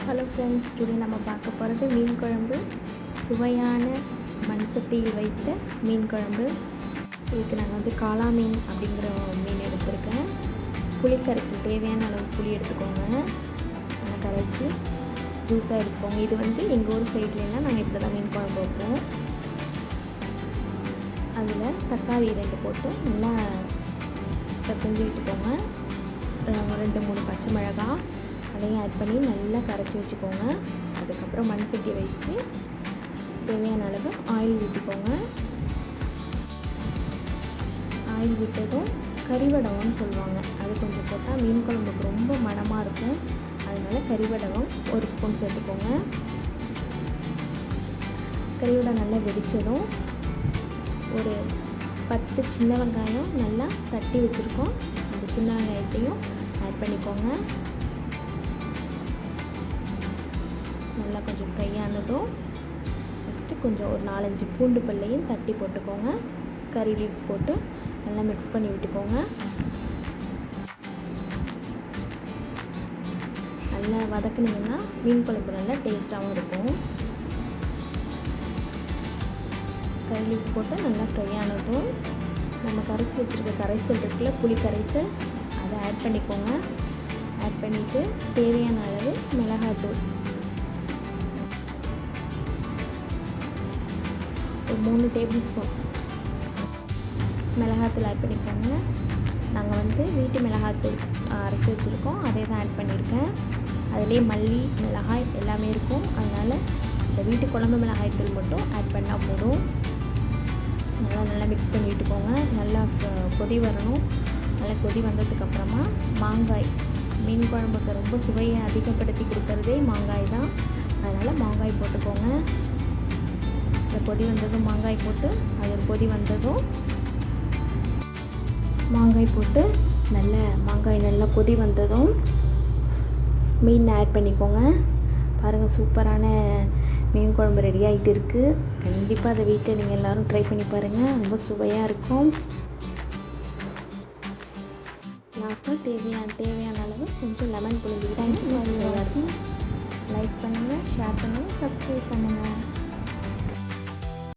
Hello friends, today நம்ம பார்க்க போகிறது மீன் குழம்பு. சுவையான மண் சட்டியில் வைத்த மீன் குழம்பு. இதுக்கு நாங்கள் காளா மீன் அப்படிங்கிற மீன் எடுத்துருக்கேன். புளிக்கரைசல் தேவையான அளவு புளி எடுத்துக்கோங்க, நல்லா கரைச்சி ஜூஸாக எடுத்துக்கோங்க. இது எங்கள் ஊர் சைட்லாம் நாங்கள் இப்படி தான் மீன் குழம்பு வைப்போம். அதில் தக்காளி 2 போட்டு நல்லா பிசைஞ்சு விட்டுக்கோங்க. 2-3 பச்சை மிளகாய் அதையும் ஆட் பண்ணி நல்லா கரைச்சி வச்சுக்கோங்க. அதுக்கப்புறம் மண் சட்டி வச்சு தேவையான அளவு ஆயில் ஊற்றிக்கோங்க. ஆயில் விட்டதும் கறிவடகம்னு சொல்லுவாங்க, அது கொஞ்சம் போட்டால் மீன் குழம்புக்கு ரொம்ப மணமாக இருக்கும். அதனால் கறிவடகம் 1 ஸ்பூன் சேர்த்துக்கோங்க. கறிவடகம் நல்லா வெடித்ததும் ஒரு 10 சின்ன வெங்காயம் நல்லா தட்டி வச்சுருக்கோம், அந்த சின்ன வெங்காயத்தையும் ஆட் பண்ணிக்கோங்க. நல்லா கொஞ்சம் ஃப்ரை ஆனதும் நெக்ஸ்ட்டு கொஞ்சம் ஒரு 4-5 பூண்டு பல்லையும் தட்டி போட்டுக்கோங்க. கறி லீவ்ஸ் போட்டு நல்லா மிக்ஸ் பண்ணி விட்டுக்கோங்க. நல்லா வதக்குனிங்கன்னா மீன் குழம்பு நல்லா டேஸ்ட்டாகவும் இருக்கும். கறி லீவ்ஸ் போட்டு நல்லா ஃப்ரை ஆனதும் நம்ம கரைச்சி வச்சுருக்க கரைசல் இருக்குல்ல, புளி கரைசல், அதை ஆட் பண்ணிக்கோங்க. ஆட் பண்ணிவிட்டு தேவையான அளவு மிளகாய்த்தூள் ஒரு 3 டேபிள் ஸ்பூன் மிளகாய்த்தூள் ஆட் பண்ணிக்கோங்க. நாங்கள் வீட்டு மிளகாய்த்தூள் அரைச்சி வச்சுருக்கோம், அதே தான் ஆட் பண்ணியிருக்கேன். அதிலே மல்லி மிளகாய் எல்லாமே இருக்கும், அதனால் இந்த வீட்டு குழம்பு மிளகாய்த்தூள் மட்டும் ஆட் பண்ணால் போதும். நல்லா மிக்ஸ் பண்ணி விட்டுக்கோங்க. நல்லா கொதி வரணும். நல்லா கொதி வந்ததுக்கப்புறமா மாங்காய், மீன் குழம்புக்கு ரொம்ப சுவையை அதிகப்படுத்தி கொடுக்குறதே மாங்காய் தான், அதனால் மாங்காய் போட்டுக்கோங்க. கொதி வந்ததும் மாங்காய் போட்டு, அது கொதி வந்ததும் மாங்காய் போட்டு மாங்காய் நல்லா கொதி வந்ததும் மீன் ஆட் பண்ணிக்கோங்க. பாருங்கள், சூப்பரான மீன் குழம்பு ரெடி ஆகிட்டு இருக்குது. கண்டிப்பாக அதை வீட்டில் நீங்கள் எல்லோரும் ட்ரை பண்ணி பாருங்கள், ரொம்ப சுவையாக இருக்கும். லாஸ்ட்டாக தேவையான அளவு கொஞ்சம் லெமன் புழிஞ்சுக்கிட்டாங்க. லைக் பண்ணுங்கள், ஷேர் பண்ணுங்கள், சப்ஸ்கிரைப் பண்ணுங்கள்.